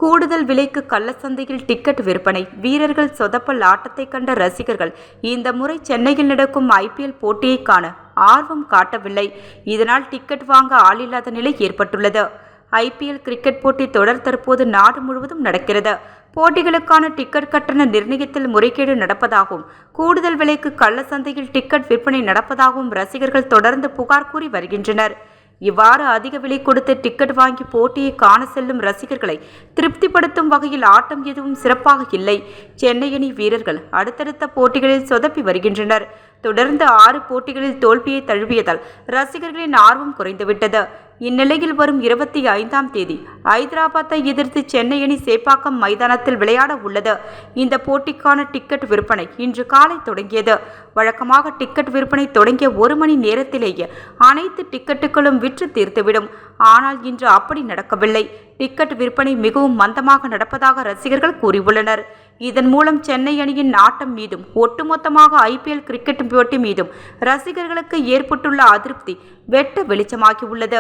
கூடுதல் விலைக்கு கள்ளச்சந்தையில் டிக்கெட் விற்பனை. வீரர்கள் சொதப்பல் ஆட்டத்தை கண்ட ரசிகர்கள் இந்த முறை சென்னையில் நடக்கும் IPL போட்டியை காண ஆர்வம் காட்டவில்லை. இதனால் டிக்கெட் வாங்க ஆளில்லாத நிலை ஏற்பட்டுள்ளது. IPL கிரிக்கெட் போட்டி தொடர் தற்போது நாடு முழுவதும் நடக்கிறது. போட்டிகளுக்கான டிக்கெட் கட்டண நிர்ணயத்தில் முறைகேடு நடப்பதாகவும் கூடுதல் விலைக்கு கள்ளச்சந்தையில் டிக்கெட் விற்பனை நடப்பதாகவும் ரசிகர்கள் தொடர்ந்து புகார் கூறி வருகின்றனர். இவ்வாறு அதிக விலை கொடுத்து டிக்கெட் வாங்கி போட்டியை காண செல்லும் ரசிகர்களை திருப்திப்படுத்தும் வகையில் ஆட்டம் எதுவும் சிறப்பாக இல்லை. சென்னை அணி வீரர்கள் அடுத்தடுத்த போட்டிகளில் சொதப்பி வருகின்றனர். தொடர்ந்து 6 போட்டிகளில் தோல்வியை தழுவியதால் ரசிகர்களின் ஆர்வம் குறைந்துவிட்டது. இந்நிலையில் வரும் 25ஆம் தேதி ஐதராபாத்தை எதிர்த்து சென்னை அணி சேப்பாக்கம் மைதானத்தில் விளையாட உள்ளது. இந்த போட்டிக்கான டிக்கெட் விற்பனை இன்று காலை தொடங்கியது. வழக்கமாக டிக்கெட் விற்பனை தொடங்கிய 1 மணி நேரத்திலேயே அனைத்து டிக்கெட்டுகளும் விற்று தீர்த்துவிடும். ஆனால் இன்று அப்படி நடக்கவில்லை. டிக்கெட் விற்பனை மிகவும் மந்தமாக நடப்பதாக ரசிகர்கள் கூறியுள்ளனர். இதன் மூலம் சென்னை அணியின் ஆட்டம் மீதும் ஒட்டுமொத்தமாக IPL கிரிக்கெட் போட்டி மீதும் ரசிகர்களுக்கு ஏற்பட்டுள்ள அதிருப்தி வெட்ட வெளிச்சமாகியுள்ளது.